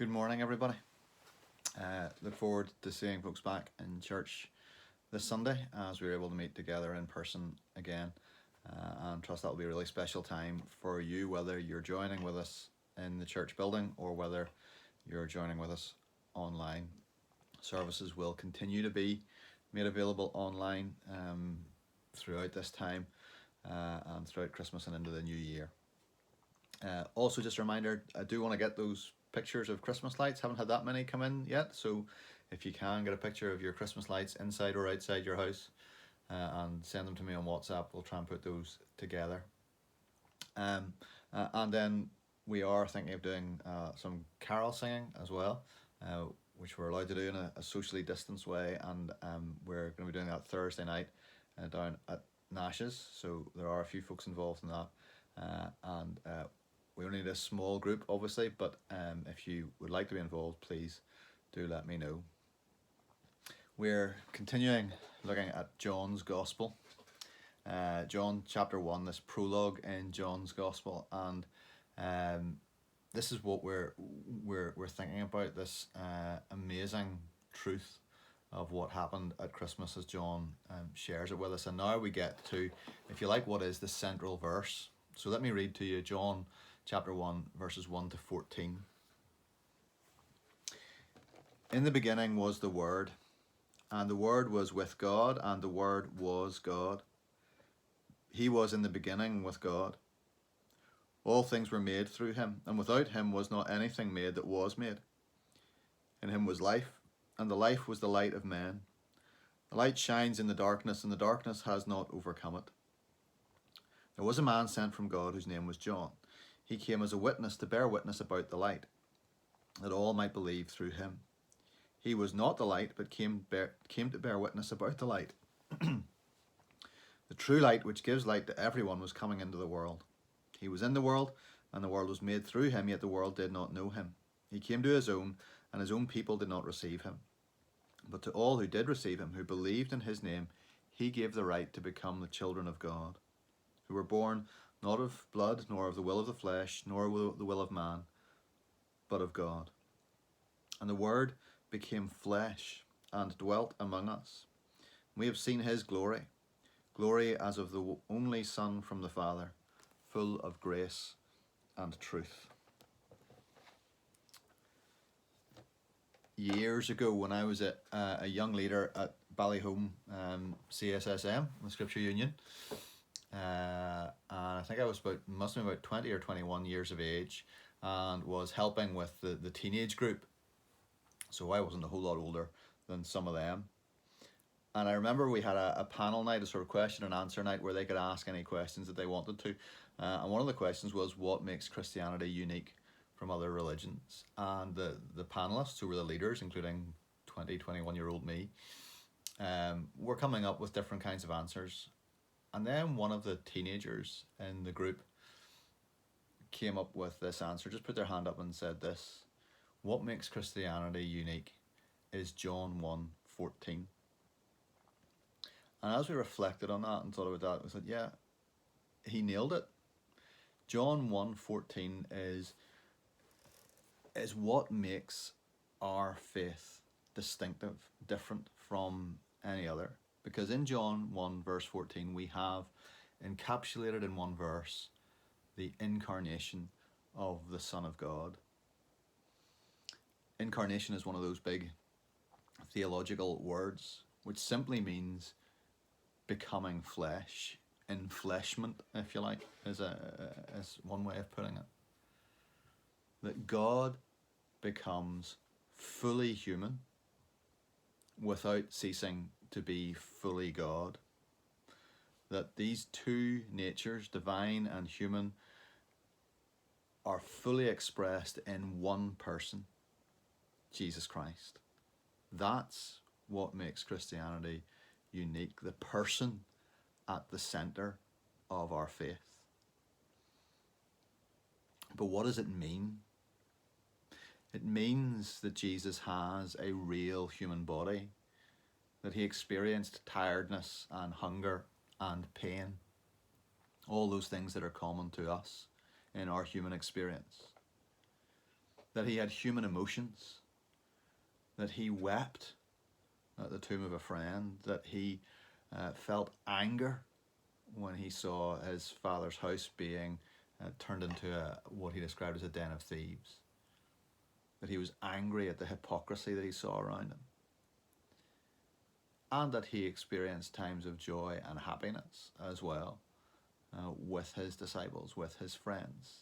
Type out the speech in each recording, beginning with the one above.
Good morning, everybody. Look forward to seeing folks back in church this Sunday as we were able to meet together in person again. And trust that will be a really special time for you, whether you're joining with us in the church building or whether you're joining with us online. Services will continue to be made available online throughout this time and throughout Christmas and into the new year. Also, just a reminder, I do want to get those pictures of Christmas lights. Haven't had that many come in yet, so if you can get a picture of your Christmas lights inside or outside your house and send them to me on WhatsApp, we'll try and put those together. And then we are thinking of doing some carol singing as well, which we're allowed to do in a socially distanced way, and we're going to be doing that Thursday night down at Nash's, so there are a few folks involved in that, and we only need a small group, obviously, but if you would like to be involved, please do let me know. We're continuing looking at John's Gospel, John chapter 1, this prologue in John's Gospel, and this is what we're thinking about, this amazing truth of what happened at Christmas as John shares it with us. And now we get to, if you like, what is the central verse. So let me read to you John chapter 1, verses 1 to 14. In the beginning was the Word, and the Word was with God, and the Word was God. He was in the beginning with God. All things were made through him, and without him was not anything made that was made. In him was life, and the life was the light of men. The light shines in the darkness, and the darkness has not overcome it. There was a man sent from God whose name was John. He came as a witness to bear witness about the light, that all might believe through him. He was not the light, but came to bear witness about the light. The true light, which gives light to everyone, was coming into the world. He was in the world, and the world was made through him, yet the world did not know him. He came to his own, and his own people did not receive him. But to all who did receive him, who believed in his name, he gave the right to become the children of God, who were born not of blood, nor of the will of the flesh, nor the will of man, but of God. And the Word became flesh and dwelt among us. We have seen his glory, glory as of the only Son from the Father, full of grace and truth. Years ago, when I was a young leader at Ballyholme CSSM, the Scripture Union, and I think I must have been about 20 or 21 years of age, and was helping with the teenage group. So I wasn't a whole lot older than some of them. And I remember we had a panel night, a sort of question and answer night, where they could ask any questions that they wanted to. And one of the questions was, what makes Christianity unique from other religions? And the panelists, who were the leaders, including 20, 21-year-old me, were coming up with different kinds of answers. And then one of the teenagers in the group came up with this answer, just put their hand up and said this: what makes Christianity unique is John 1:14. And as we reflected on that and thought about that, we said, yeah, he nailed it. John 1:14 is what makes our faith distinctive, different from any other. Because in John 1 verse 14, we have encapsulated in one verse the incarnation of the Son of God. Incarnation is one of those big theological words, which simply means becoming flesh, enfleshment, if you like, is one way of putting it. That God becomes fully human without ceasing to be fully God. That these two natures, divine and human, are fully expressed in one person, Jesus Christ. That's what makes Christianity unique, the person at the center of our faith. But what does it mean? It means that Jesus has a real human body, that he experienced tiredness and hunger and pain, all those things that are common to us in our human experience. that he had human emotions, that he wept at the tomb of a friend, that he felt anger when he saw his father's house being turned into what he described as a den of thieves, that he was angry at the hypocrisy that he saw around him, and that he experienced times of joy and happiness as well with his disciples, with his friends.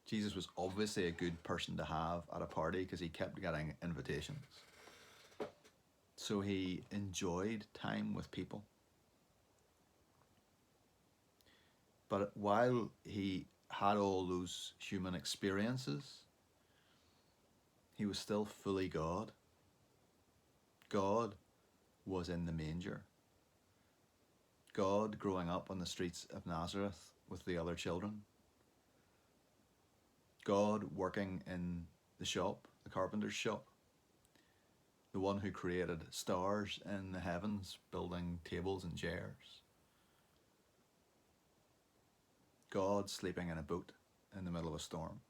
Jesus was obviously a good person to have at a party because he kept getting invitations. So he enjoyed time with people. But while he had all those human experiences, he was still fully God. God was in the manger. God growing up on the streets of Nazareth with the other children. God working in the shop, the carpenter's shop. The one who created stars in the heavens, building tables and chairs. God sleeping in a boat in the middle of a storm.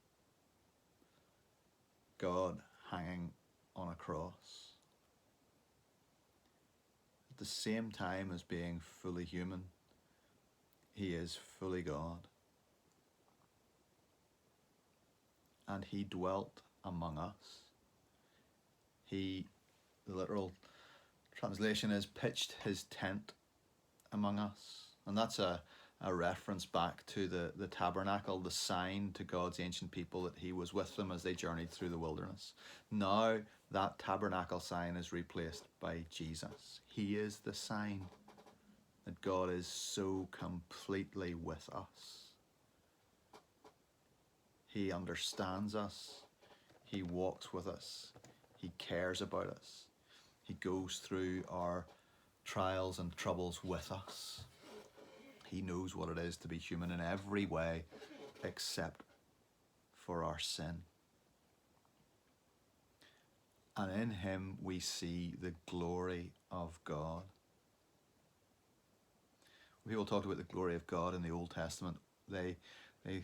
God hanging on a cross. At the same time as being fully human, he is fully God. And he dwelt among us. The literal translation is pitched his tent among us. And that's a reference back to the tabernacle, the sign to God's ancient people that he was with them as they journeyed through the wilderness. Now that tabernacle sign is replaced by Jesus. He is the sign that God is so completely with us. He understands us. He walks with us. He cares about us. He goes through our trials and troubles with us. He knows what it is to be human in every way except for our sin. And in him we see the glory of God. When people talked about the glory of God in the Old Testament, they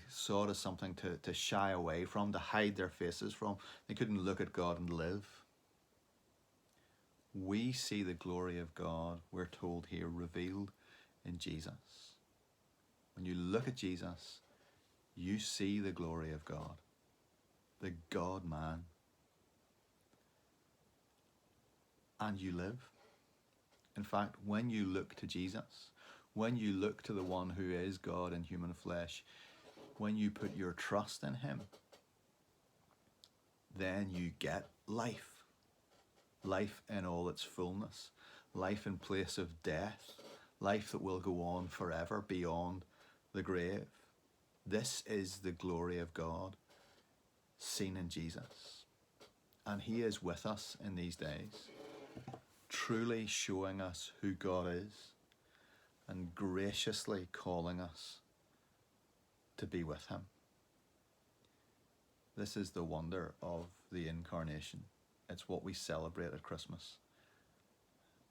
saw it as something to shy away from, to hide their faces from. They couldn't look at God and live. We see the glory of God, we're told here, revealed in Jesus. When you look at Jesus, you see the glory of God, the God-man, and you live. In fact, when you look to Jesus, when you look to the one who is God in human flesh, when you put your trust in him, then you get life. Life in all its fullness. Life in place of death. Life that will go on forever beyond the grave. This is the glory of God seen in Jesus. And he is with us in these days, truly showing us who God is and graciously calling us to be with him. This is the wonder of the incarnation. It's what we celebrate at Christmas.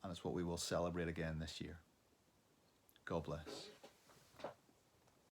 And it's what we will celebrate again this year. God bless.